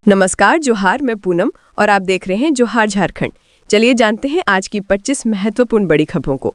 नमस्कार, जोहार। मैं पूनम और आप देख रहे हैं जोहार झारखंड। चलिए जानते हैं आज की 25 महत्वपूर्ण बड़ी खबरों को।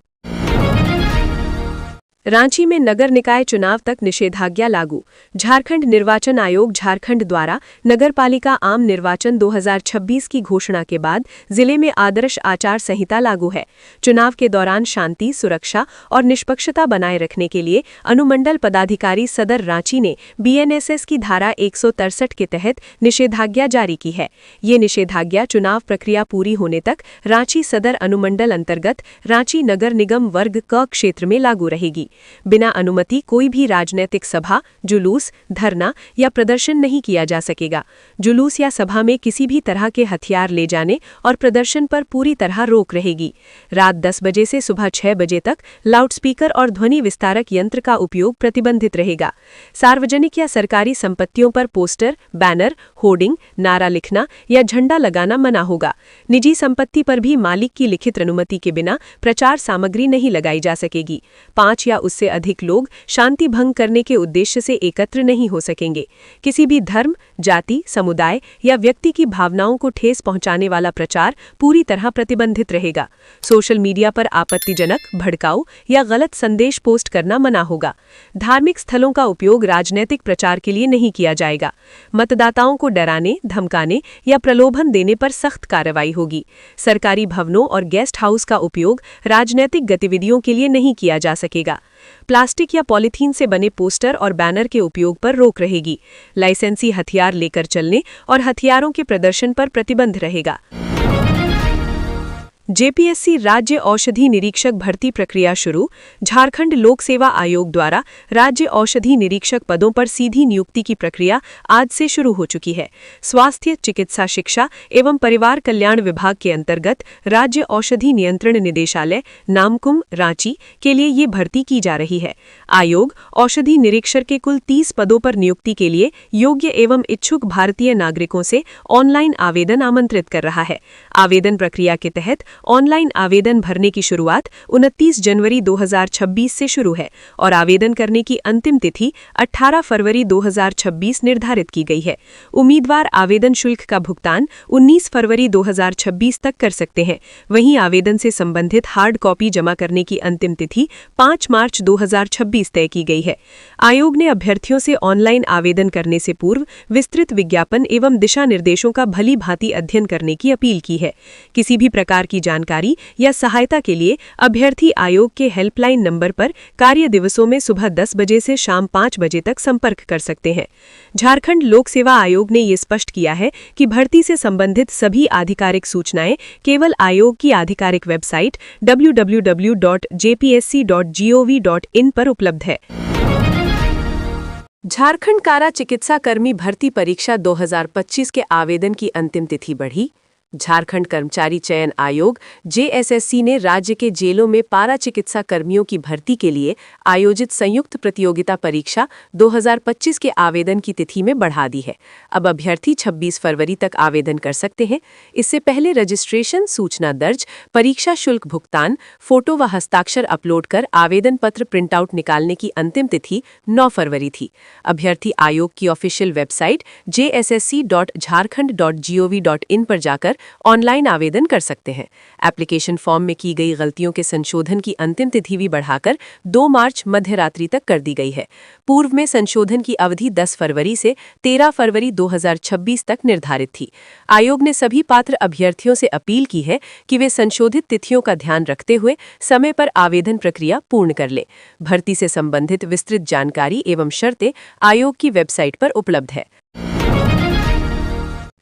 रांची में नगर निकाय चुनाव तक निषेधाज्ञा लागू। झारखंड निर्वाचन आयोग झारखंड द्वारा नगरपालिका आम निर्वाचन 2026 की घोषणा के बाद जिले में आदर्श आचार संहिता लागू है। चुनाव के दौरान शांति, सुरक्षा और निष्पक्षता बनाए रखने के लिए अनुमंडल पदाधिकारी सदर रांची ने बीएनएसएस की धारा 163 के तहत निषेधाज्ञा जारी की है। ये निषेधाज्ञा चुनाव प्रक्रिया पूरी होने तक रांची सदर अनुमंडल अंतर्गत रांची नगर निगम वर्ग क क्षेत्र में लागू रहेगी। बिना अनुमति कोई भी राजनीतिक सभा, जुलूस, धरना या प्रदर्शन नहीं किया जा सकेगा। जुलूस या सभा में किसी भी तरह के हथियार ले जाने और प्रदर्शन पर पूरी तरह रोक रहेगी। रात 10 बजे से सुबह 6 बजे तक लाउडस्पीकर और ध्वनि विस्तारक यंत्र का उपयोग प्रतिबंधित रहेगा। सार्वजनिक या सरकारी संपत्तियों पर पोस्टर, बैनर, होर्डिंग, नारा लिखना या झंडा लगाना मना होगा। निजी संपत्ति पर भी मालिक की लिखित अनुमति के बिना प्रचार सामग्री नहीं लगाई जा सकेगी। 5 या उससे अधिक लोग शांति भंग करने के उद्देश्य से एकत्र नहीं हो सकेंगे। किसी भी धर्म, जाति, समुदाय या व्यक्ति की भावनाओं को ठेस पहुंचाने वाला प्रचार पूरी तरह प्रतिबंधित रहेगा। सोशल मीडिया पर आपत्तिजनक, भड़काऊ या गलत संदेश पोस्ट करना मना होगा। धार्मिक स्थलों का उपयोग राजनीतिक प्रचार के लिए नहीं किया जाएगा। मतदाताओं को डराने, धमकाने या प्रलोभन देने पर सख्त कार्रवाई होगी। सरकारी भवनों और गेस्ट हाउस का उपयोग राजनीतिक गतिविधियों के लिए नहीं किया जा सकेगा। प्लास्टिक या पॉलीथीन से बने पोस्टर और बैनर के उपयोग पर रोक रहेगी। लाइसेंसी हथियार लेकर चलने और हथियारों के प्रदर्शन पर प्रतिबंध रहेगा। जेपीएससी राज्य औषधि निरीक्षक भर्ती प्रक्रिया शुरू। झारखंड लोक सेवा आयोग द्वारा राज्य औषधि निरीक्षक पदों पर सीधी नियुक्ति की प्रक्रिया आज से शुरू हो चुकी है। स्वास्थ्य, चिकित्सा शिक्षा एवं परिवार कल्याण विभाग के अंतर्गत राज्य औषधि नियंत्रण निदेशालय नामकुम रांची के लिए ये भर्ती की जा रही है। आयोग औषधि निरीक्षक के कुल 30 पदों पर नियुक्ति के लिए योग्य एवं इच्छुक भारतीय नागरिकों से ऑनलाइन आवेदन आमंत्रित कर रहा है। आवेदन प्रक्रिया के तहत ऑनलाइन आवेदन भरने की शुरुआत 29 जनवरी 2026 से शुरू है और आवेदन करने की अंतिम तिथि 18 फरवरी 2026 निर्धारित की गई है। उम्मीदवार आवेदन शुल्क का भुगतान 19 फरवरी 2026 तक कर सकते हैं। वहीं आवेदन से संबंधित हार्ड कॉपी जमा करने की अंतिम तिथि 5 मार्च 2026 तय की गई है। आयोग ने अभ्यर्थियों से ऑनलाइन आवेदन करने से पूर्व विस्तृत विज्ञापन एवं दिशा निर्देशों का भली भांति अध्ययन करने की अपील की है। किसी भी प्रकार की जानकारी या सहायता के लिए अभ्यर्थी आयोग के हेल्पलाइन नंबर पर कार्य दिवसों में सुबह 10 बजे से शाम 5 बजे तक संपर्क कर सकते हैं। झारखंड लोक सेवा आयोग ने ये स्पष्ट किया है कि भर्ती से संबंधित सभी आधिकारिक सूचनाएं केवल आयोग की आधिकारिक वेबसाइट www.jpsc.gov.in पर उपलब्ध है। झारखंड कारा चिकित्सा कर्मी भर्ती परीक्षा 2025 के आवेदन की अंतिम तिथि बढ़ी। झारखंड कर्मचारी चयन आयोग जेएसएससी ने राज्य के जेलों में पारा चिकित्सा कर्मियों की भर्ती के लिए आयोजित संयुक्त प्रतियोगिता परीक्षा 2025 के आवेदन की तिथि में बढ़ा दी है। अब अभ्यर्थी 26 फरवरी तक आवेदन कर सकते हैं। इससे पहले रजिस्ट्रेशन, सूचना दर्ज, परीक्षा शुल्क भुगतान, फोटो व हस्ताक्षर अपलोड कर आवेदन पत्र प्रिंटआउट निकालने की अंतिम तिथि 9 फरवरी थी। अभ्यर्थी आयोग की ऑफिशियल वेबसाइट jssc.jharkhand.gov.in पर जाकर ऑनलाइन आवेदन कर सकते हैं। एप्लीकेशन फॉर्म में की गई गलतियों के संशोधन की अंतिम तिथि भी बढ़ाकर 2 मार्च मध्यरात्रि तक कर दी गई है। पूर्व में संशोधन की अवधि 10 फरवरी से 13 फरवरी 2026 तक निर्धारित थी। आयोग ने सभी पात्र अभ्यर्थियों से अपील की है कि वे संशोधित तिथियों का ध्यान रखते हुए समय पर आवेदन प्रक्रिया पूर्ण कर लें। भर्ती से संबंधित विस्तृत जानकारी एवं शर्तें आयोग की वेबसाइट पर उपलब्ध है।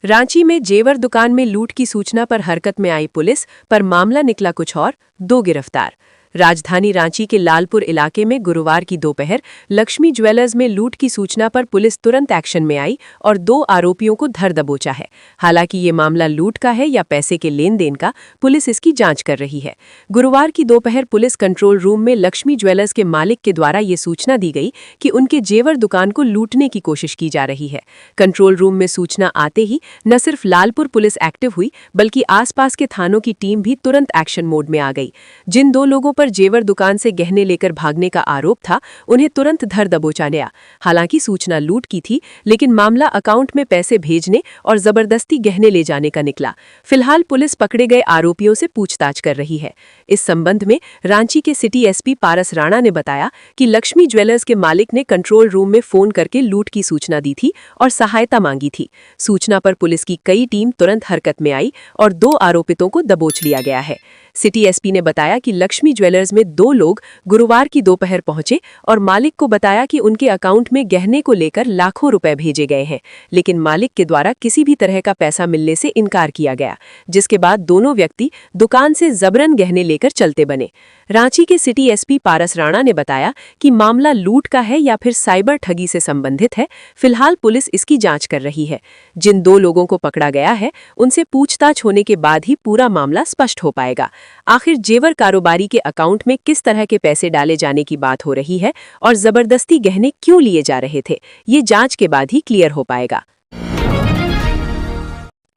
रांची में जेवर दुकान में लूट की सूचना पर हरकत में आई पुलिस, पर मामला निकला कुछ और, 2 गिरफ्तार। राजधानी रांची के लालपुर इलाके में गुरुवार की दोपहर लक्ष्मी ज्वेलर्स में लूट की सूचना पर पुलिस तुरंत एक्शन में आई और 2 आरोपियों को धर दबोचा है। हालांकि ये मामला लूट का है या पैसे के लेन देन का, पुलिस इसकी जांच कर रही है। गुरुवार की दोपहर पुलिस कंट्रोल रूम में लक्ष्मी ज्वेलर्स के मालिक के द्वारा ये सूचना दी गई कि उनके जेवर दुकान को लूटने की कोशिश की जा रही है। कंट्रोल रूम में सूचना आते ही न सिर्फ लालपुर पुलिस एक्टिव हुई, बल्कि आसपास के थानों की टीम भी तुरंत एक्शन मोड में आ गई। जिन 2 लोगों पर जेवर दुकान से गहने लेकर भागने का आरोप था, उन्हें तुरंत धर दबोचा गया। हालांकि सूचना लूट की थी, लेकिन मामला अकाउंट में पैसे भेजने और जबरदस्ती गहने ले जाने का निकला। फिलहाल पुलिस पकड़े गए आरोपियों से पूछताछ कर रही है। इस संबंध में रांची के सिटी एसपी पारस राणा ने बताया कि लक्ष्मी ज्वेलर्स के मालिक ने कंट्रोल रूम में फोन करके लूट की सूचना दी थी और सहायता मांगी थी। सूचना पर पुलिस की कई टीम तुरंत हरकत में आई और 2 आरोपितों को दबोच लिया गया है। सिटी एसपी ने बताया कि लक्ष्मी ज्वेलर्स में 2 लोग गुरुवार की दोपहर पहुंचे और मालिक को बताया कि उनके अकाउंट में गहने को लेकर लाखों रुपए भेजे गए हैं, लेकिन मालिक के द्वारा किसी भी तरह का पैसा मिलने से इनकार किया गया, जिसके बाद दोनों व्यक्ति दुकान से जबरन गहने लेकर चलते बने। रांची के सिटी एसपी पारस राणा ने बताया कि मामला लूट का है या फिर साइबर ठगी से संबंधित है। फिलहाल पुलिस इसकी जांच कर रही है। जिन 2 लोगों को पकड़ा गया है, उनसे पूछताछ होने के बाद ही पूरा मामला स्पष्ट हो पाएगा। आखिर जेवर कारोबारी के अकाउंट में किस तरह के पैसे डाले जाने की बात हो रही है और जबरदस्ती गहने क्यों लिए जा रहे थे, ये जांच के बाद ही क्लियर हो पाएगा।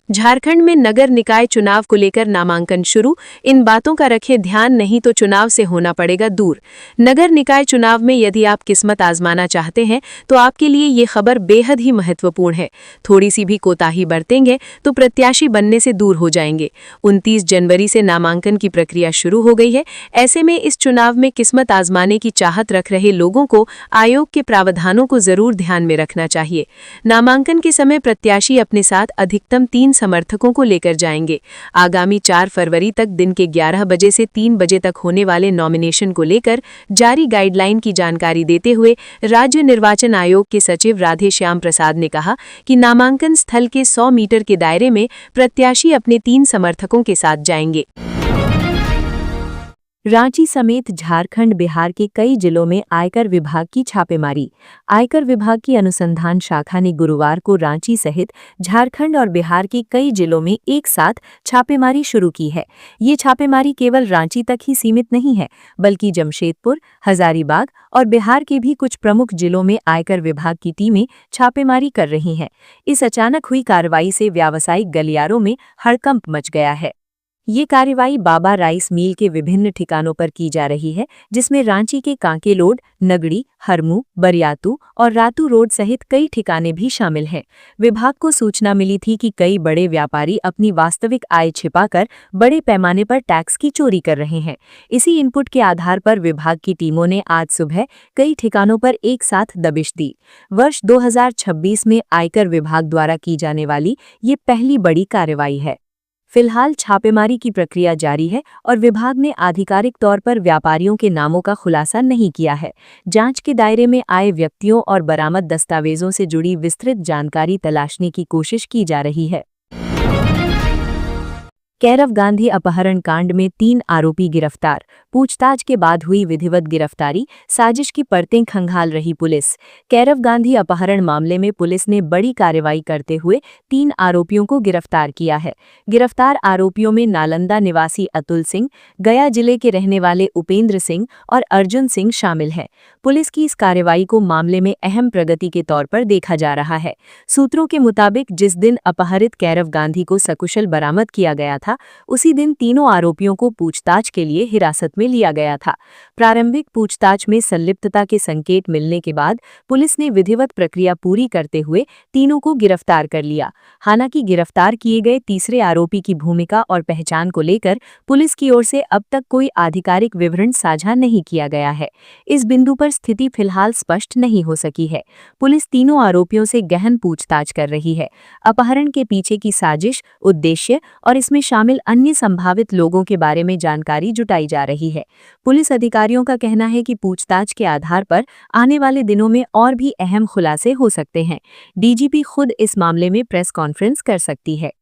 झारखंड में नगर निकाय चुनाव को लेकर नामांकन शुरू, इन बातों का रखें ध्यान, नहीं तो चुनाव से होना पड़ेगा दूर। नगर निकाय चुनाव में यदि आप किस्मत आजमाना चाहते हैं तो आपके लिए ये खबर बेहद ही महत्वपूर्ण है। थोड़ी सी भी कोताही बरतेंगे तो प्रत्याशी बनने से दूर हो जाएंगे। 29 जनवरी से नामांकन की प्रक्रिया शुरू हो गई है। ऐसे में इस चुनाव में किस्मत आजमाने की चाहत रख रहे लोगों को आयोग के प्रावधानों को जरूर ध्यान में रखना चाहिए। नामांकन के समय प्रत्याशी अपने साथ अधिकतम 3 समर्थकों को लेकर जाएंगे। आगामी 4 फरवरी तक दिन के 11 बजे से 3 बजे तक होने वाले नॉमिनेशन को लेकर जारी गाइडलाइन की जानकारी देते हुए राज्य निर्वाचन आयोग के सचिव राधे श्याम प्रसाद ने कहा कि नामांकन स्थल के 100 मीटर के दायरे में प्रत्याशी अपने 3 समर्थकों के साथ जाएंगे। रांची समेत झारखंड बिहार के कई जिलों में आयकर विभाग की छापेमारी। आयकर विभाग की अनुसंधान शाखा ने गुरुवार को रांची सहित झारखंड और बिहार के कई जिलों में एक साथ छापेमारी शुरू की है। ये छापेमारी केवल रांची तक ही सीमित नहीं है, बल्कि जमशेदपुर, हजारीबाग और बिहार के भी कुछ प्रमुख जिलों में आयकर विभाग की टीमें छापेमारी कर रही हैं। इस अचानक हुई कार्रवाई से व्यावसायिक गलियारों में हड़कंप मच गया है। ये कार्रवाई बाबा राइस मिल के विभिन्न ठिकानों पर की जा रही है, जिसमें रांची के कांकेलोड, नगड़ी, हरमू, बरियातू और रातू रोड सहित कई ठिकाने भी शामिल हैं। विभाग को सूचना मिली थी कि कई बड़े व्यापारी अपनी वास्तविक आय छिपाकर बड़े पैमाने पर टैक्स की चोरी कर रहे हैं। इसी इनपुट के आधार पर विभाग की टीमों ने आज सुबह कई ठिकानों पर एक साथ दबिश दी। वर्ष 2026 में आयकर विभाग द्वारा की जाने वाली ये पहली बड़ी कार्रवाई है। फिलहाल छापेमारी की प्रक्रिया जारी है और विभाग ने आधिकारिक तौर पर व्यापारियों के नामों का खुलासा नहीं किया है। जांच के दायरे में आए व्यक्तियों और बरामद दस्तावेजों से जुड़ी विस्तृत जानकारी तलाशने की कोशिश की जा रही है। कैरव गांधी अपहरण कांड में 3 आरोपी गिरफ्तार। पूछताछ के बाद हुई विधिवत गिरफ्तारी, साजिश की परतें खंगाल रही पुलिस। कैरव गांधी अपहरण मामले में पुलिस ने बड़ी कार्रवाई करते हुए 3 आरोपियों को गिरफ्तार किया है। गिरफ्तार आरोपियों में नालंदा निवासी अतुल सिंह, गया जिले के रहने वाले उपेंद्र सिंह और अर्जुन सिंह शामिल हैं। पुलिस की इस कार्रवाई को मामले में अहम प्रगति के तौर पर देखा जा रहा है। सूत्रों के मुताबिक जिस दिन अपहरित कैरव गांधी को सकुशल बरामद किया गया था, उसी दिन तीनों आरोपियों को पूछताछ के लिए हिरासत में लिया गया था। प्रारंभिक पूछताछ में संलिप्तता के संकेत मिलने के बाद पुलिस ने विधिवत प्रक्रिया पूरी करते हुए तीनों को गिरफ्तार कर लिया। हालांकि गिरफ्तार किए गए तीसरे आरोपी की भूमिका और पहचान को लेकर पुलिस की ओर से अब तक कोई आधिकारिक विवरण साझा नहीं किया गया है। इस बिंदु पर स्थिति फिलहाल स्पष्ट नहीं हो सकी है। पुलिस तीनों आरोपियों से गहन पूछताछ कर रही है। अपहरण के पीछे की साजिश, उद्देश्य और इसमें शामिल अन्य संभावित लोगों के बारे में जानकारी जुटाई जा रही है। पुलिस अधिकारियों का कहना है कि पूछताछ के आधार पर आने वाले दिनों में और भी अहम खुलासे हो सकते हैं। डीजीपी खुद इस मामले में प्रेस कॉन्फ्रेंस कर सकती है।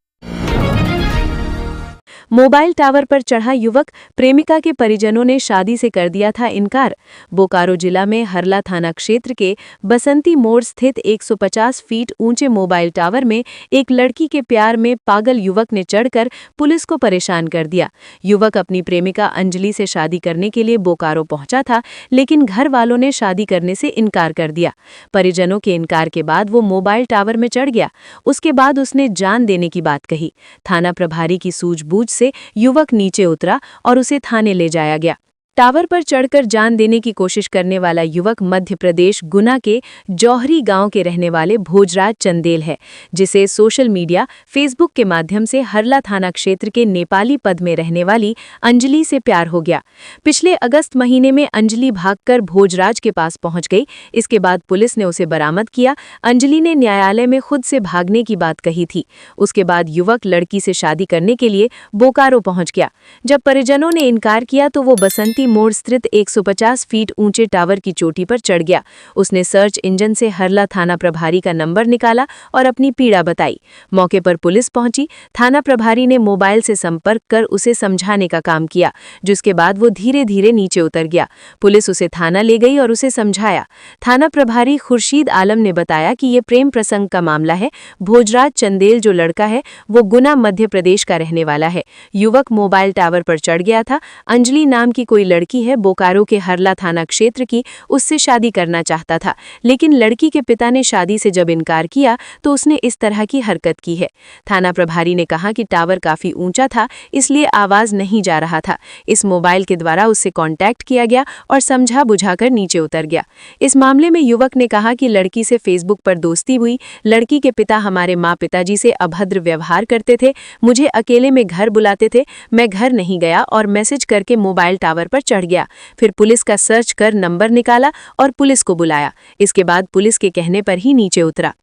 मोबाइल टावर पर चढ़ा युवक, प्रेमिका के परिजनों ने शादी से कर दिया था इनकार। बोकारो जिला में हरला थाना क्षेत्र के बसंती मोड़ स्थित 150 फीट ऊंचे मोबाइल टावर में एक लड़की के प्यार में पागल युवक ने चढ़कर पुलिस को परेशान कर दिया। युवक अपनी प्रेमिका अंजलि से शादी करने के लिए बोकारो पहुंचा था, लेकिन घर वालों ने शादी करने से इनकार कर दिया। परिजनों के इनकार के बाद वो मोबाइल टावर में चढ़ गया। उसके बाद उसने जान देने की बात कही। थाना प्रभारी की सूझबूझ से युवक नीचे उतरा और उसे थाने ले जाया गया। टावर पर चढ़कर जान देने की कोशिश करने वाला युवक मध्य प्रदेश गुना के जौहरी गांव के रहने वाले भोजराज चंदेल है, जिसे सोशल मीडिया फेसबुक के माध्यम से हरला थाना क्षेत्र के नेपाली पद में रहने वाली अंजलि से प्यार हो गया। पिछले अगस्त महीने में अंजलि भागकर भोजराज के पास पहुंच गई। इसके बाद पुलिस ने उसे बरामद किया। अंजलि ने न्यायालय में खुद से भागने की बात कही थी। उसके बाद युवक लड़की से शादी करने के लिए बोकारो पहुंच गया। जब परिजनों ने इनकार किया तो वो बसंती मोड़ स्थित 150 फीट ऊंचे टावर की चोटी पर चढ़ गया। उसने सर्च इंजन से हरला थाना प्रभारी का नंबर निकाला और अपनी पीड़ा बताई। मौके पर पुलिस पहुंची। थाना प्रभारी ने मोबाइल से संपर्क कर उसे समझाने का काम किया, जिसके बाद वो धीरे धीरे नीचे उतर गया। पुलिस उसे थाना ले गई और उसे समझाया। थाना प्रभारी खुर्शीद आलम ने बताया कि ये प्रेम प्रसंग का मामला है। भोजराज चंदेल जो लड़का है वो गुना मध्य प्रदेश का रहने वाला है। युवक मोबाइल टावर पर चढ़ गया था। अंजलि नाम की कोई लड़की है बोकारो के हरला थाना क्षेत्र की, उससे शादी करना चाहता था, लेकिन लड़की के पिता ने शादी से जब इनकार किया तो उसने इस तरह की हरकत की है। थाना प्रभारी ने कहा कि टावर काफी ऊंचा था, इसलिए आवाज नहीं जा रहा था। इस मोबाइल के द्वारा उससे कांटेक्ट किया गया और समझा बुझाकर नीचे उतर गया। इस मामले में युवक ने कहा कि लड़की से फेसबुक पर दोस्ती हुई। लड़की के पिता हमारे माँ पिताजी से अभद्र व्यवहार करते थे, मुझे अकेले में घर बुलाते थे। मैं घर नहीं गया और मैसेज करके मोबाइल टावर पर चढ़ गया। फिर पुलिस का सर्च कर नंबर निकाला और पुलिस को बुलाया। इसके बाद पुलिस के कहने पर ही नीचे उतरा।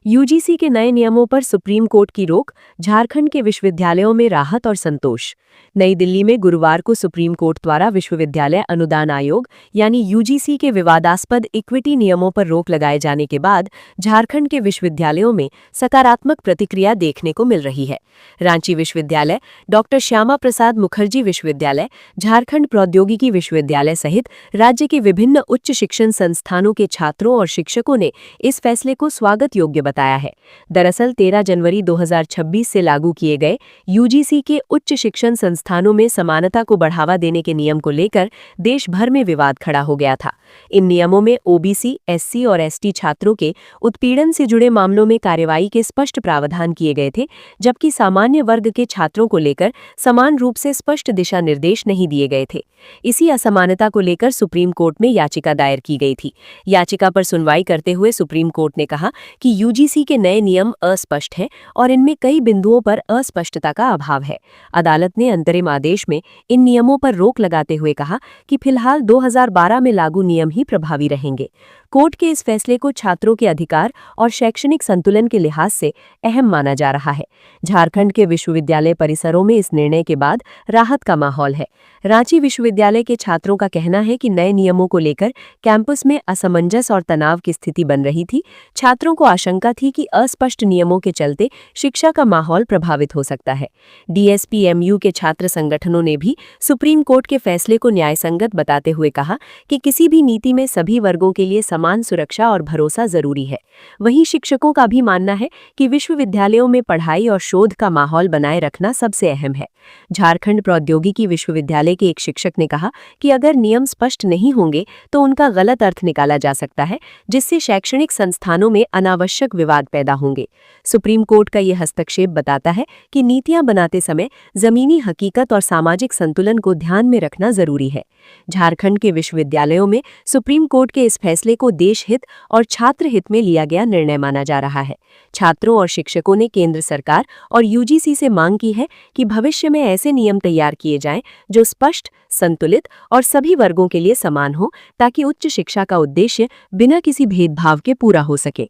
यूजीसी के नए नियमों पर सुप्रीम कोर्ट की रोक, झारखंड के विश्वविद्यालयों में राहत और संतोष। नई दिल्ली में गुरुवार को सुप्रीम कोर्ट द्वारा विश्वविद्यालय अनुदान आयोग यानी यूजीसी के विवादास्पद इक्विटी नियमों पर रोक लगाए जाने के बाद झारखंड के विश्वविद्यालयों में सकारात्मक प्रतिक्रिया देखने को मिल रही है। रांची विश्वविद्यालय, डॉक्टर श्यामा प्रसाद मुखर्जी विश्वविद्यालय, झारखंड प्रौद्योगिकी विश्वविद्यालय सहित राज्य के विभिन्न उच्च शिक्षण संस्थानों के छात्रों और शिक्षकों ने इस फैसले को स्वागत योग्य बताया है। दरअसल 13 जनवरी 2026 से लागू किए गए यूजीसी के उच्च शिक्षण संस्थानों में समानता को बढ़ावा देने के नियम को लेकर देश भर में विवाद खड़ा हो गया था। इन नियमों में ओबीसी, एससी और एसटी छात्रों के उत्पीड़न से जुड़े मामलों में कार्रवाई के स्पष्ट प्रावधान किए गए थे, जबकि सामान्य वर्ग के छात्रों को लेकर समान रूप से स्पष्ट दिशा निर्देश नहीं दिए गए थे। इसी असमानता को लेकर सुप्रीम कोर्ट में याचिका दायर की गई थी। याचिका पर सुनवाई करते हुए सुप्रीम कोर्ट ने कहा कि यूजीसी के नए नियम अस्पष्ट हैं और इनमें कई बिंदुओं पर अस्पष्टता का अभाव है। अदालत ने अंतरिम आदेश में इन नियमों पर रोक लगाते हुए कहा कि फिलहाल 2012 में लागू नियम ही प्रभावी रहेंगे। कोर्ट के इस फैसले को छात्रों के अधिकार और शैक्षणिक संतुलन के लिहाज से अहम माना जा रहा है। झारखंड के विश्वविद्यालय परिसरों में इस निर्णय के बाद राहत का माहौल है। रांची विश्वविद्यालय के छात्रों का कहना है कि नए नियमों को लेकर कैंपस में असमंजस और तनाव की स्थिति बन रही थी। छात्रों को आशंका थी कि अस्पष्ट नियमों के चलते शिक्षा का माहौल प्रभावित हो सकता है। डीएसपीएमयू के छात्र संगठनों ने भी सुप्रीम कोर्ट के फैसले को न्यायसंगत बताते हुए कहा कि किसी भी नीति में सभी वर्गों के लिए समान सुरक्षा और भरोसा जरूरी है। वहीं शिक्षकों का भी मानना है कि विश्वविद्यालयों में पढ़ाई और शोध का माहौल बनाए रखना सबसे अहम है। झारखंड प्रौद्योगिकी विश्वविद्यालय के एक शिक्षक ने कहा कि अगर नियम स्पष्ट नहीं होंगे तो उनका गलत अर्थ निकाला जा सकता है, जिससे शैक्षणिक संस्थानों में अनावश्यक विवाद पैदा होंगे। सुप्रीम कोर्ट का यह हस्तक्षेप बताता है कि नीतियां बनाते समय जमीनी हकीकत और सामाजिक संतुलन को ध्यान में रखना जरूरी है। झारखंड के विश्वविद्यालयों में सुप्रीम कोर्ट के इस फैसले को देश हित और छात्र हित में लिया गया निर्णय माना जा रहा है। छात्रों और शिक्षकों ने केंद्र सरकार और यूजीसी से मांग की है कि भविष्य में ऐसे नियम तैयार किए जाएं जो स्पष्ट, संतुलित और सभी वर्गों के लिए समान हो, ताकि उच्च शिक्षा का उद्देश्य बिना किसी भेदभाव के पूरा हो सके।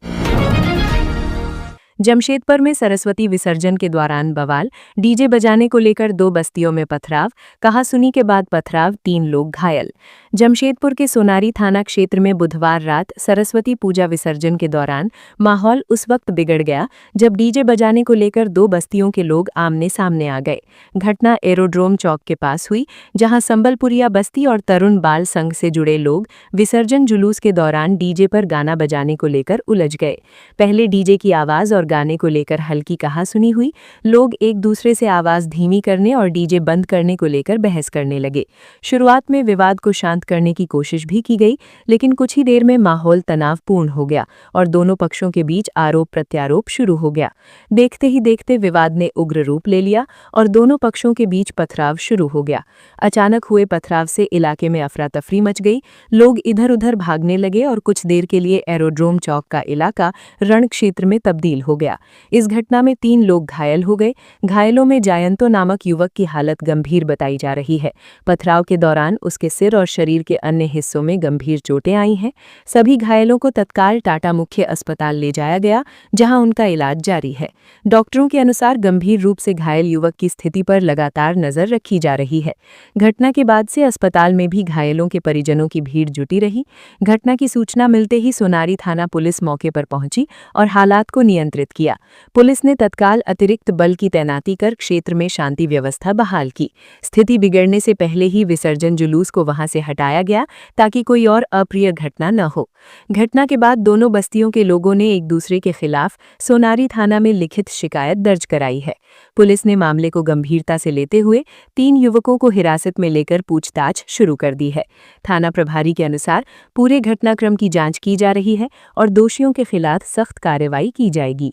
जमशेदपुर में सरस्वती विसर्जन के दौरान बवाल, डीजे बजाने को लेकर 2 बस्तियों में पथराव, कहासुनी के बाद पथराव, 3 लोग घायल। जमशेदपुर के सोनारी थाना क्षेत्र में बुधवार रात सरस्वती पूजा विसर्जन के दौरान माहौल उस वक्त बिगड़ गया जब डीजे बजाने को लेकर 2 बस्तियों के लोग आमने सामने आ गए। घटना एरोड्रोम चौक के पास हुई, जहां संबलपुरिया बस्ती और तरुण बाल संघ से जुड़े लोग विसर्जन जुलूस के दौरान डीजे पर गाना बजाने को लेकर उलझ गए। पहले डीजे की आवाज और गाने को लेकर हल्की कहासुनी हुई। लोग एक दूसरे से आवाज धीमी करने और डीजे बंद करने को लेकर बहस करने लगे। शुरुआत में विवाद को शांत शांत करने की कोशिश भी की गई, लेकिन कुछ ही देर में माहौल तनावपूर्ण हो गया और दोनों पक्षों के बीच आरोप प्रत्यारोप शुरू हो गया। देखते ही देखते विवाद ने उग्र रूप ले लिया और दोनों पक्षों के बीच पथराव शुरू हो गया। अचानक हुए पथराव से इलाके में अफरा तफरी मच गई, लोग इधर उधर भागने लगे और कुछ देर के लिए एरोड्रोम चौक का इलाका रण क्षेत्र में तब्दील हो गया। इस घटना में 3 लोग घायल हो गए। घायलों में जायंतो नामक युवक की हालत गंभीर बताई जा रही है। पथराव के दौरान उसके सिर और शरीर के अन्य हिस्सों में गंभीर चोटें आई हैं। सभी घायलों को तत्काल टाटा मुख्य अस्पताल ले जाया गया, जहां उनका इलाज जारी है। डॉक्टरों के अनुसार गंभीर रूप से घायल युवक की स्थिति पर लगातार नजर रखी जा रही है। घटना के बाद से अस्पताल में भी घायलों के परिजनों की भीड़ जुटी रही। घटना की सूचना मिलते ही सोनारी थाना पुलिस मौके पर पहुंची और हालात को नियंत्रित किया। पुलिस ने तत्काल अतिरिक्त बल की तैनाती कर क्षेत्र में शांति व्यवस्था बहाल की। स्थिति बिगड़ने से पहले ही विसर्जन जुलूस को वहां से हटाया गया ताकि कोई और अप्रिय घटना न हो। घटना के बाद दोनों बस्तियों के लोगों ने एक दूसरे के खिलाफ सोनारी थाना में लिखित शिकायत दर्ज कराई है। पुलिस ने मामले को गंभीरता से लेते हुए 3 युवकों को हिरासत में लेकर पूछताछ शुरू कर दी है। थाना प्रभारी के अनुसार पूरे घटनाक्रम की जांच की जा रही है और दोषियों के खिलाफ सख्त कार्रवाई की जाएगी।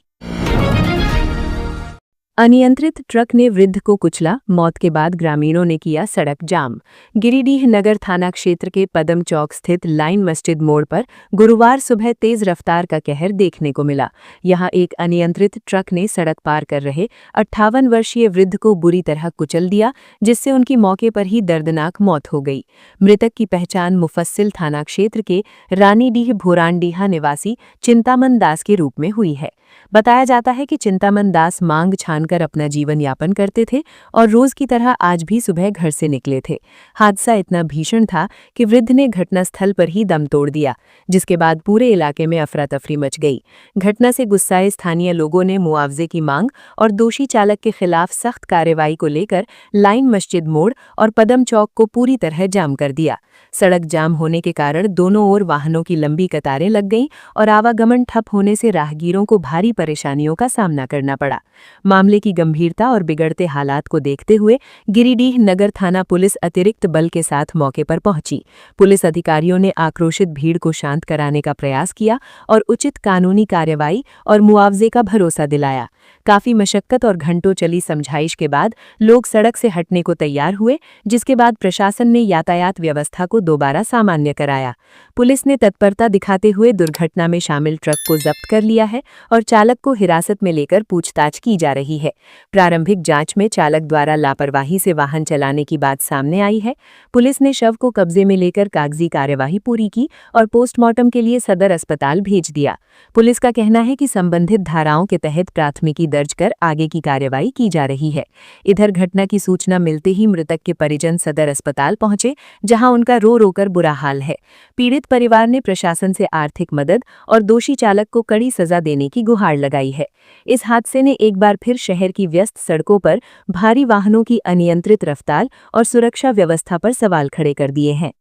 अनियंत्रित ट्रक ने वृद्ध को कुचला, मौत के बाद ग्रामीणों ने किया सड़क जाम। गिरिडीह नगर थाना क्षेत्र के पदम चौक स्थित लाइन मस्जिद मोड़ पर गुरुवार सुबह तेज रफ्तार का कहर देखने को मिला। यहां एक अनियंत्रित ट्रक ने सड़क पार कर रहे 58 वर्षीय वृद्ध को बुरी तरह कुचल दिया, जिससे उनकी मौके पर ही दर्दनाक मौत हो गई। मृतक की पहचान मुफस्सिल थाना क्षेत्र के रानीडीह भोरानडीहा निवासी चिंतामन दास के रूप में हुई है। बताया जाता है कि चिंतामन दास मांग छानकर अपना जीवन यापन करते थे और रोज की तरह आज भी सुबह घर से निकले थे। हादसा इतना भीषण था कि वृद्ध ने घटनास्थल पर ही दम तोड़ दिया, जिसके बाद पूरे इलाके में अफरा तफरी मच गई। घटना से गुस्साए स्थानीय लोगों ने मुआवजे की मांग और दोषी चालक के खिलाफ सख्त कार्रवाई को लेकर लाइन मस्जिद मोड़ और पदम चौक को पूरी तरह जाम कर दिया। सड़क जाम होने के कारण दोनों ओर वाहनों की लंबी कतारें लग गईं और आवागमन ठप होने से राहगीरों को भारी परेशानियों का सामना करना पड़ा। मामले की गंभीरता और बिगड़ते हालात को देखते हुए गिरिडीह नगर थाना पुलिस अतिरिक्त बल के साथ मौके पर पहुंची। पुलिस अधिकारियों ने आक्रोशित भीड़ को शांत कराने का प्रयास किया और उचित कानूनी कार्रवाई और मुआवजे का भरोसा दिलाया। काफी मशक्कत और घंटों चली समझाइश के बाद लोग सड़क से हटने को तैयार हुए, जिसके बाद प्रशासन ने यातायात व्यवस्था को दोबारा सामान्य कराया। पुलिस ने तत्परता दिखाते हुए दुर्घटना में शामिल ट्रक को जब्त कर लिया है और चालक को हिरासत में लेकर पूछताछ की जा रही है। प्रारंभिक जांच में चालक द्वारा लापरवाही से वाहन चलाने की बात सामने आई है। पुलिस ने शव को कब्जे में लेकर कागजी कार्यवाही पूरी की और पोस्टमार्टम के लिए सदर अस्पताल भेज दिया। पुलिस का कहना है कि संबंधित धाराओं के तहत प्राथमिकी दर्ज कर आगे की कार्यवाही की जा रही है। इधर घटना की सूचना मिलते ही मृतक के परिजन सदर अस्पताल पहुंचे, जहां उनका रो रोकर बुरा हाल है। पीड़ित परिवार ने प्रशासन से आर्थिक मदद और दोषी चालक को कड़ी सजा देने की गुहार लगाई है। इस हादसे ने एक बार फिर शहर की व्यस्त सड़कों पर भारी वाहनों की अनियंत्रित रफ्तार और सुरक्षा व्यवस्था पर सवाल खड़े कर दिए हैं।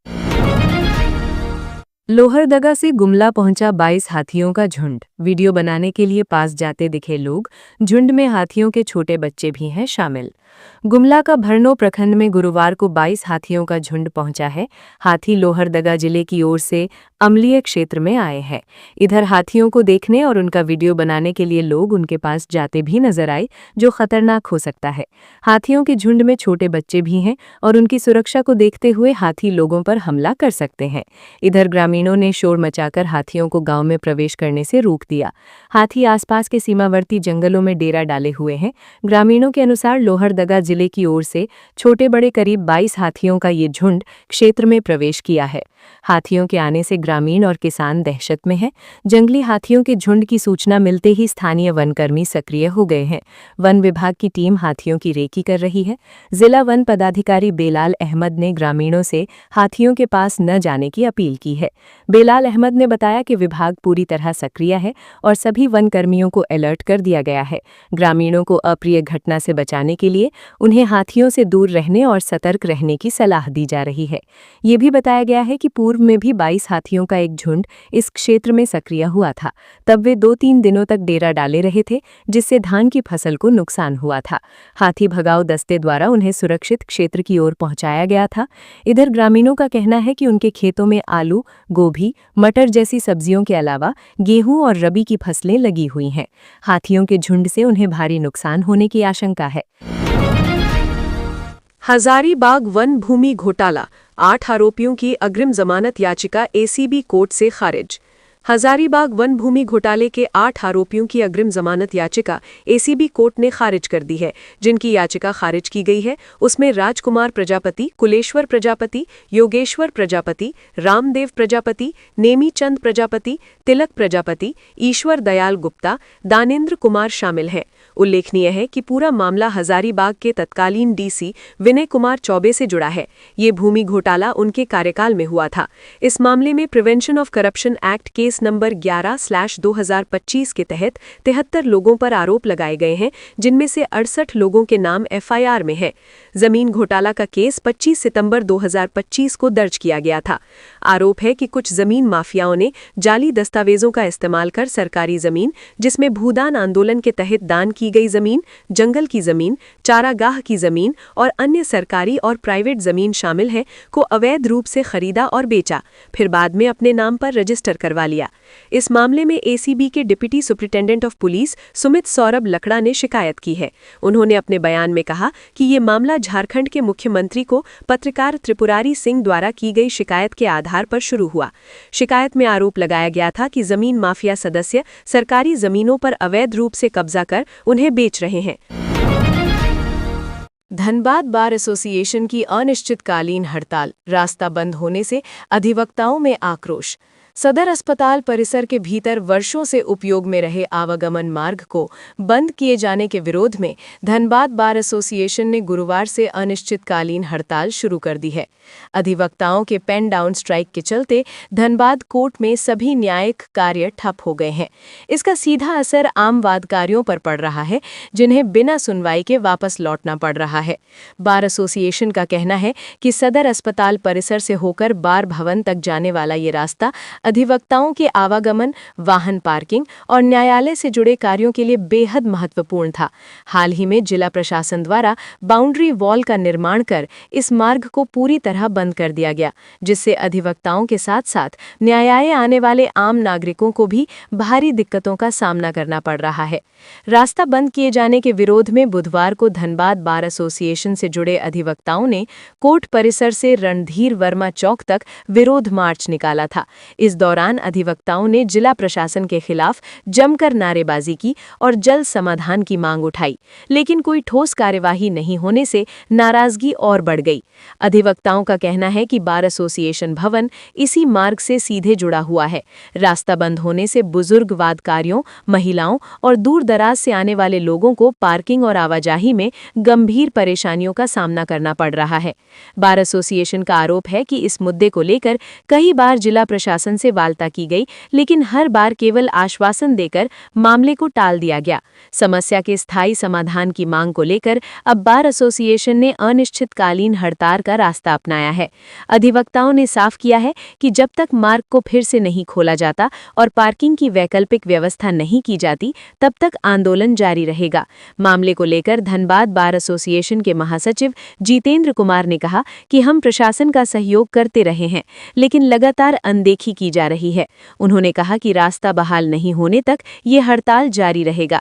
लोहरदगा से गुमला पहुंचा 22 हाथियों का झुंड। वीडियो बनाने के लिए पास जाते दिखे लोग। झुंड में हाथियों के छोटे बच्चे भी हैं शामिल। गुमला का भरनो प्रखंड में गुरुवार को 22 हाथियों का झुंड पहुंचा है। हाथी लोहरदगा जिले की ओर से अम्लीय क्षेत्र में आए हैं। इधर हाथियों को देखने और उनका वीडियो बनाने के लिए लोग उनके पास जाते भी नजर आए, जो खतरनाक हो सकता है। हाथियों के झुंड में छोटे बच्चे भी हैं और उनकी सुरक्षा को देखते हुए हाथी लोगों पर हमला कर सकते हैं। इधर ग्रामीणों ने शोर मचाकर हाथियों को गांव में प्रवेश करने से रोक दिया। हाथी आसपास के सीमावर्ती जंगलों में डेरा डाले हुए हैं। ग्रामीणों के अनुसार लोहरदगा जिले की ओर से छोटे बड़े करीब 22 हाथियों का ये झुंड क्षेत्र में प्रवेश किया है। हाथियों के आने से ग्रामीण और किसान दहशत में हैं। जंगली हाथियों के झुंड की सूचना मिलते ही स्थानीय वनकर्मी सक्रिय हो गए हैं। वन विभाग की टीम हाथियों की रेकी कर रही है। जिला वन पदाधिकारी बेलाल अहमद ने ग्रामीणों से हाथियों के पास न जाने की अपील की है। बेलाल अहमद ने बताया कि विभाग पूरी तरह सक्रिय है और सभी वनकर्मियों को अलर्ट कर दिया गया है। ग्रामीणों को अप्रिय घटना से बचाने के लिए उन्हें हाथियों से दूर रहने और सतर्क रहने की सलाह दी जा रही है। ये भी बताया गया है कि पूर्व में भी 22 हाथियों हाथियों का एक झुंड इस क्षेत्र में सक्रिय हुआ था। तब वे 2-3 दिनों तक डेरा डाले रहे थे, जिससे धान की फसल को नुकसान हुआ था। हाथी भगाओ दस्ते द्वारा उन्हें सुरक्षित क्षेत्र की ओर पहुंचाया गया था। इधर ग्रामीणों का कहना है कि उनके खेतों में आलू, गोभी, मटर जैसी सब्जियों के अलावा गेहूं और रबी की फसलें लगी हुई हैं। हाथियों के झुंड से उन्हें भारी नुकसान होने की आशंका है। हजारीबाग वन भूमि घोटाला, 8 आरोपियों की अग्रिम जमानत याचिका एसीबी कोर्ट से खारिज। हजारीबाग वन भूमि घोटाले के 8 आरोपियों की अग्रिम जमानत याचिका एसीबी कोर्ट ने खारिज कर दी है। जिनकी याचिका खारिज की गई है उसमें राजकुमार प्रजापति, कुलेश्वर प्रजापति, योगेश्वर प्रजापति, रामदेव प्रजापति, नेमीचंद प्रजापति, तिलक प्रजापति, ईश्वर दयाल गुप्ता, दानेंद्र कुमार शामिल हैं। उल्लेखनीय है कि पूरा मामला हजारीबाग के तत्कालीन डीसी विनय कुमार चौबे से जुड़ा है। ये भूमि घोटाला उनके कार्यकाल में हुआ था। इस मामले में prevention of corruption act case number 11/2025 के तहत 73 लोगों पर आरोप लगाए गए हैं, जिनमें से 68 लोगों के नाम एफआईआर में है। जमीन घोटाला का केस 25 सितंबर 2025 को दर्ज किया गया था। आरोप है कि कुछ जमीन माफियाओं ने जाली दस्तावेजों का इस्तेमाल कर सरकारी जमीन, जिसमें भूदान आंदोलन के तहत दान की गई जमीन, जंगल की जमीन, चारागाह की जमीन और अन्य सरकारी और प्राइवेट जमीन शामिल है, को अवैध रूप से खरीदा और बेचा, फिर बाद में अपने नाम पर रजिस्टर करवा लिया। इस मामले में एसीबी के deputy superintendent of police Sumit Saurabh Lakra ने शिकायत की है। उन्होंने अपने बयान में कहा कि ये मामला झारखंड के मुख्यमंत्री को पत्रकार त्रिपुरारी सिंह द्वारा की गई शिकायत के आधार पर शुरू हुआ। शिकायत में आरोप लगाया गया था कि जमीन माफिया सदस्य सरकारी जमीनों पर अवैध रूप से कब्जा कर उन्हें बेच रहे हैं। धनबाद बार एसोसिएशन की अनिश्चितकालीन हड़ताल, रास्ता बंद होने से अधिवक्ताओं में आक्रोश। सदर अस्पताल परिसर के भीतर वर्षों से उपयोग में रहे आवागमन मार्ग को बंद किए जाने के विरोध में धनबाद बार एसोसिएशन ने गुरुवार से अनिश्चितकालीन हड़ताल शुरू कर दी है। अधिवक्ताओं के पेन डाउन स्ट्राइक के चलते धनबाद कोर्ट में सभी न्यायिक कार्य ठप हो गए हैं। इसका सीधा असर आम वादकारियों पर पड़ रहा है, जिन्हें बिना सुनवाई के वापस लौटना पड़ रहा है। बार एसोसिएशन का कहना है कि सदर अस्पताल परिसर से होकर बार भवन तक जाने वाला ये रास्ता अधिवक्ताओं के आवागमन, वाहन पार्किंग और न्यायालय से जुड़े कार्यों के लिए बेहद महत्वपूर्ण था। हाल ही में जिला प्रशासन द्वारा बाउंड्री वॉल का निर्माण कर इस मार्ग को पूरी तरह बंद कर दिया गया, जिससे अधिवक्ताओं के साथ साथ न्यायालय आने वाले आम नागरिकों को भी भारी दिक्कतों का सामना करना पड़ रहा है। रास्ता बंद किए जाने के विरोध में बुधवार को धनबाद बार एसोसिएशन से जुड़े अधिवक्ताओं ने कोर्ट परिसर से रणधीर वर्मा चौक तक विरोध मार्च निकाला था। इस दौरान अधिवक्ताओं ने जिला प्रशासन के खिलाफ जमकर नारेबाजी की और जल्द समाधान की मांग उठाई, लेकिन कोई ठोस कार्यवाही नहीं होने से नाराजगी और बढ़ गई। अधिवक्ताओं का कहना है कि बार एसोसिएशन भवन इसी मार्ग से सीधे जुड़ा हुआ है। रास्ता बंद होने से बुजुर्ग वादकारियों, महिलाओं और दूर दराज से आने वाले लोगों को पार्किंग और आवाजाही में गंभीर परेशानियों का सामना करना पड़ रहा है। बार एसोसिएशन का आरोप है कि इस मुद्दे को लेकर कई बार जिला प्रशासन से वार्ता की गई, लेकिन हर बार केवल आश्वासन देकर मामले को टाल दिया गया। समस्या के स्थायी समाधान की मांग को लेकर अब बार एसोसिएशन ने अनिश्चितकालीन हड़ताल का रास्ता अपनाया है। अधिवक्ताओं ने साफ किया है कि जब तक मार्ग को फिर से नहीं खोला जाता और पार्किंग की वैकल्पिक व्यवस्था नहीं की जाती, तब तक आंदोलन जारी रहेगा। मामले को लेकर धनबाद बार एसोसिएशन के महासचिव जितेंद्र कुमार ने कहा कि हम प्रशासन का सहयोग करते रहे हैं, लेकिन लगातार अनदेखी की जा रही है। उन्होंने कहा कि रास्ता बहाल नहीं होने तक ये हड़ताल जारी रहेगा।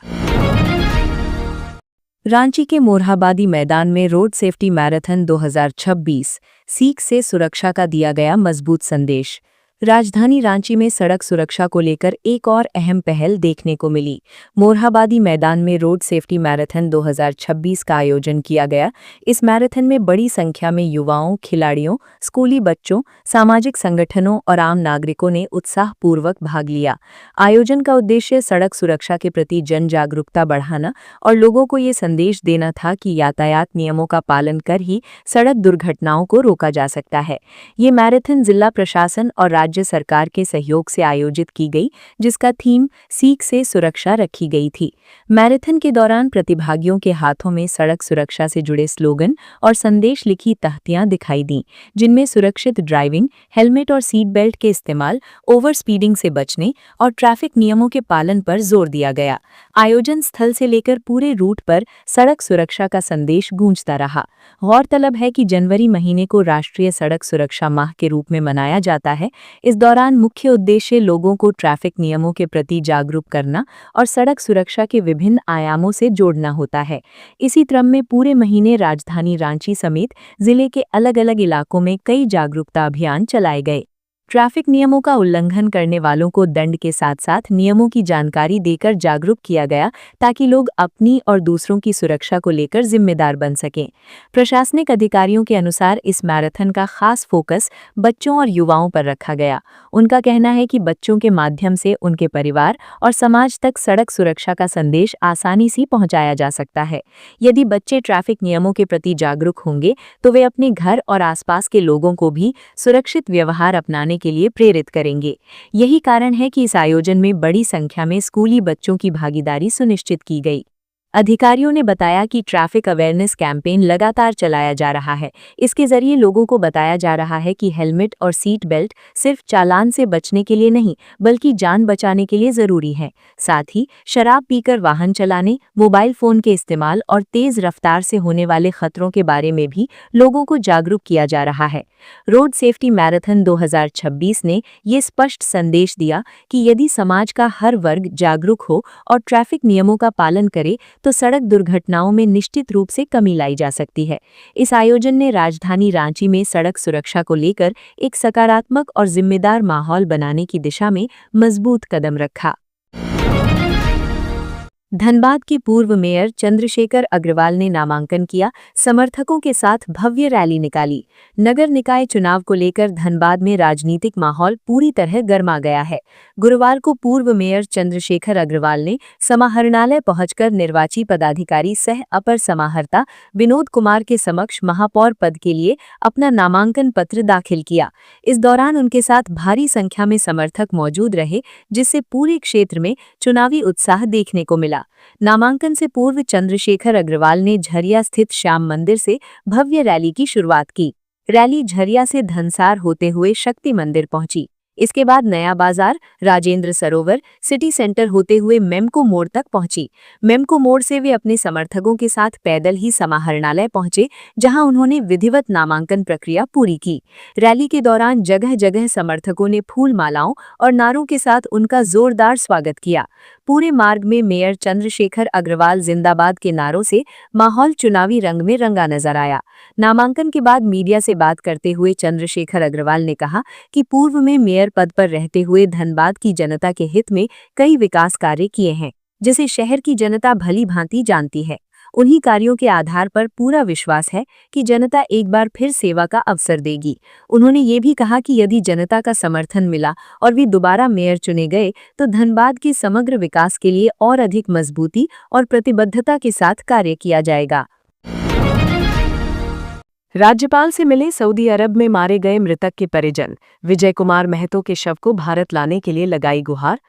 रांची के मोरहाबादी मैदान में रोड सेफ्टी मैराथन 2026 सीख से सुरक्षा का दिया गया मजबूत संदेश। राजधानी रांची में सड़क सुरक्षा को लेकर एक और अहम पहल देखने को मिली। मोरहाबादी मैदान में रोड सेफ्टी मैराथन 2026 का आयोजन किया गया। इस मैराथन में बड़ी संख्या में युवाओं, खिलाड़ियों, स्कूली बच्चों, सामाजिक संगठनों और आम नागरिकों ने उत्साहपूर्वक भाग लिया। आयोजन का उद्देश्य सड़क सुरक्षा के प्रति जन जागरूकता बढ़ाना और लोगों को ये संदेश देना था कि यातायात नियमों का पालन कर ही सड़क दुर्घटनाओं को रोका जा सकता है। ये मैराथन जिला प्रशासन और राज्य राज्य सरकार के सहयोग से आयोजित की गई, जिसका थीम सीख से सुरक्षा रखी गई थी। मैराथन के दौरान प्रतिभागियों के हाथों में सड़क सुरक्षा से जुड़े स्लोगन और संदेश लिखी तख्तियां दिखाई दीं, जिनमें सुरक्षित ड्राइविंग, हेलमेट और सीट बेल्ट के इस्तेमाल, ओवर स्पीडिंग से बचने और ट्रैफिक नियमों के पालन पर जोर दिया गया। आयोजन स्थल से लेकर पूरे रूट पर सड़क सुरक्षा का संदेश गूंजता रहा। गौरतलब है कि जनवरी महीने को राष्ट्रीय सड़क सुरक्षा माह के रूप में मनाया जाता है। इस दौरान मुख्य उद्देश्य लोगों को ट्रैफिक नियमों के प्रति जागरूक करना और सड़क सुरक्षा के विभिन्न आयामों से जोड़ना होता है। इसी क्रम में पूरे महीने राजधानी रांची समेत जिले के अलग-अलग इलाकों में कई जागरूकता अभियान चलाए गए। ट्रैफिक नियमों का उल्लंघन करने वालों को दंड के साथ साथ नियमों की जानकारी देकर जागरूक किया गया, ताकि लोग अपनी और दूसरों की सुरक्षा को लेकर जिम्मेदार बन सकें। प्रशासनिक अधिकारियों के अनुसार इस मैराथन का खास फोकस बच्चों और युवाओं पर रखा गया। उनका कहना है कि बच्चों के माध्यम से उनके परिवार और समाज तक सड़क सुरक्षा का संदेश आसानी से पहुंचाया जा सकता है। यदि बच्चे ट्रैफिक नियमों के प्रति जागरूक होंगे तो वे अपने घर और आसपास के लोगों को भी सुरक्षित व्यवहार अपनाने के लिए प्रेरित करेंगे। यही कारण है कि इस आयोजन में बड़ी संख्या में स्कूली बच्चों की भागीदारी सुनिश्चित की गई। अधिकारियों ने बताया कि ट्रैफिक अवेयरनेस कैंपेन लगातार चलाया जा रहा है। इसके जरिए लोगों को बताया जा रहा है कि हेलमेट और सीट बेल्ट सिर्फ चालान से बचने के लिए नहीं, बल्कि जान बचाने के लिए जरूरी है। साथ ही शराब पीकर वाहन चलाने, मोबाइल फोन के इस्तेमाल और तेज रफ्तार से होने वाले खतरों के बारे में भी लोगों को जागरूक किया जा रहा है। रोड सेफ्टी मैराथन 2026 ने ये स्पष्ट संदेश दिया कि यदि समाज का हर वर्ग जागरूक हो और ट्रैफिक नियमों का पालन करे तो सड़क दुर्घटनाओं में निश्चित रूप से कमी लाई जा सकती है। इस आयोजन ने राजधानी रांची में सड़क सुरक्षा को लेकर एक सकारात्मक और जिम्मेदार माहौल बनाने की दिशा में मजबूत कदम रखा। धनबाद के पूर्व मेयर चंद्रशेखर अग्रवाल ने नामांकन किया, समर्थकों के साथ भव्य रैली निकाली। नगर निकाय चुनाव को लेकर धनबाद में राजनीतिक माहौल पूरी तरह गर्मा गया है। गुरुवार को पूर्व मेयर चंद्रशेखर अग्रवाल ने समाहरणालय पहुंचकर निर्वाची पदाधिकारी सह अपर समाहर्ता विनोद कुमार के समक्ष महापौर पद के लिए अपना नामांकन पत्र दाखिल किया। इस दौरान उनके साथ भारी संख्या में समर्थक मौजूद रहे, जिससे पूरे क्षेत्र में चुनावी उत्साह देखने को मिला। नामांकन से पूर्व चंद्रशेखर अग्रवाल ने झरिया स्थित श्याम मंदिर से भव्य रैली की शुरुआत की। रैली झरिया से धनसार होते हुए शक्ति मंदिर पहुंची। इसके बाद नया बाजार, राजेंद्र सरोवर, सिटी सेंटर होते हुए मेमको मोड़ तक पहुंची। मेमको मोड़ से वे अपने समर्थकों के साथ पैदल ही समाहरणालय पहुंचे, जहां उन्होंने विधिवत नामांकन प्रक्रिया पूरी की। रैली के दौरान जगह जगह समर्थकों ने फूल मालाओं और नारों के साथ उनका जोरदार स्वागत किया। पूरे मार्ग में मेयर चंद्रशेखर अग्रवाल जिंदाबाद के नारों से माहौल चुनावी रंग में रंगा नजर आया। नामांकन के बाद मीडिया से बात करते हुए चंद्रशेखर अग्रवाल ने कहा कि पूर्व में मेयर पद पर रहते हुए धनबाद की जनता के हित में कई विकास कार्य किए हैं, जिसे शहर की जनता भली भांति जानती है। उन्हीं कार्यों के आधार पर पूरा विश्वास है कि जनता एक बार फिर सेवा का अवसर देगी। उन्होंने ये भी कहा कि यदि जनता का समर्थन मिला और वे दोबारा मेयर चुने गए तो धनबाद के समग्र विकास के लिए और अधिक मजबूती और प्रतिबद्धता के साथ कार्य किया जाएगा। राज्यपाल से मिले सऊदी अरब में मारे गए मृतक के परिजन। विजय कुमार महतो के शव को भारत लाने के लिए लगाई गुहार।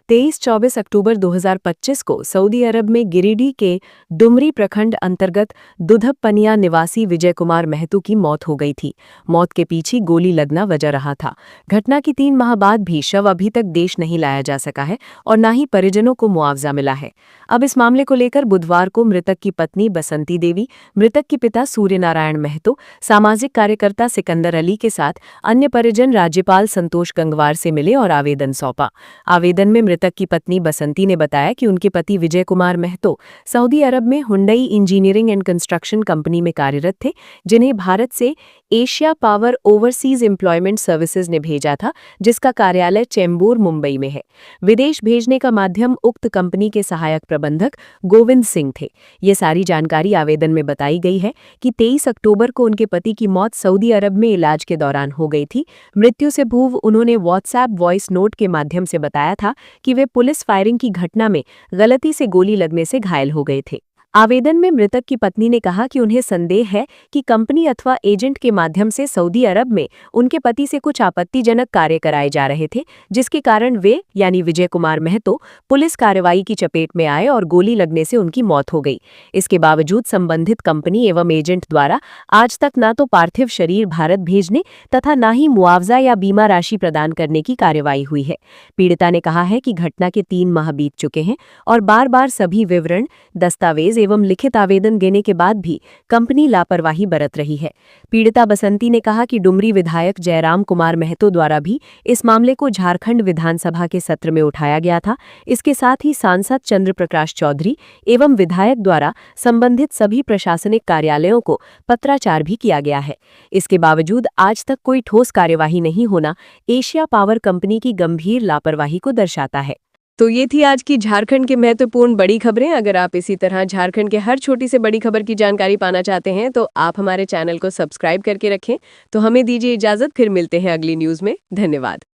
23-24 अक्टूबर 2025 को सऊदी अरब में गिरिडीह के डुमरी प्रखंड अंतर्गत दुधबपनिया निवासी विजय कुमार महतो की मौत हो गई थी। मौत के पीछे गोली लगना वजह रहा था। घटना के 3 माह बाद भी शव अभी तक देश नहीं लाया जा सका है और न ही परिजनों को मुआवजा मिला है। अब इस मामले को लेकर बुधवार को मृतक की पत्नी बसंती देवी, मृतक के पिता सूर्यनारायण महतो, सामाजिक कार्यकर्ता सिकंदर अली के साथ अन्य परिजन राज्यपाल संतोष गंगवार से मिले और आवेदन सौंपा। आवेदन में मृतक की पत्नी बसंती ने बताया कि उनके पति विजय कुमार महतो सऊदी अरब में Hyundai engineering and construction company में कार्यरत थे, जिन्हें भारत से Asia power overseas employment services ने भेजा था, जिसका कार्यालय चेंबूर, मुंबई में है। विदेश भेजने का माध्यम उक्त कंपनी के सहायक प्रबंधक गोविंद सिंह थे। ये सारी जानकारी आवेदन में बताई गई है कि 23 अक्टूबर को उनके पति की मौत सऊदी अरब में इलाज के दौरान हो गई थी। मृत्यु से पूर्व उन्होंने व्हाट्सएप वॉइस नोट के माध्यम से बताया था कि वे पुलिस फायरिंग की घटना में गलती से गोली लगने से घायल हो गए थे। आवेदन में मृतक की पत्नी ने कहा कि उन्हें संदेह है कि कंपनी अथवा एजेंट के माध्यम से सऊदी अरब में उनके पति से कुछ आपत्तिजनक कार्य कराए जा रहे थे, जिसके कारण वे यानी विजय कुमार महतो पुलिस कार्रवाई की चपेट में आए और गोली लगने से उनकी मौत हो गई। इसके बावजूद संबंधित कंपनी एवं एजेंट द्वारा आज तक न तो पार्थिव शरीर भारत भेजने तथा न ही मुआवजा या बीमा राशि प्रदान करने की कार्रवाई हुई है। पीड़िता ने कहा है कि घटना के 3 माह बीत चुके हैं और बार बार सभी विवरण, दस्तावेज एवं लिखित आवेदन देने के बाद भी कंपनी लापरवाही बरत रही है। पीड़िता बसंती ने कहा कि डुमरी विधायक जयराम कुमार महतो द्वारा भी इस मामले को झारखंड विधानसभा के सत्र में उठाया गया था। इसके साथ ही सांसद चंद्र प्रकाश चौधरी एवं विधायक द्वारा संबंधित सभी प्रशासनिक कार्यालयों को पत्राचार भी किया गया है। इसके बावजूद आज तक कोई ठोस कार्यवाही नहीं होना एशिया पावर कंपनी की गंभीर लापरवाही को दर्शाता है। तो ये थी आज की झारखंड की महत्वपूर्ण बड़ी खबरें। अगर आप इसी तरह झारखंड के हर छोटी से बड़ी खबर की जानकारी पाना चाहते हैं तो आप हमारे चैनल को सब्सक्राइब करके रखें। तो हमें दीजिए इजाजत, फिर मिलते हैं अगली न्यूज़ में। धन्यवाद।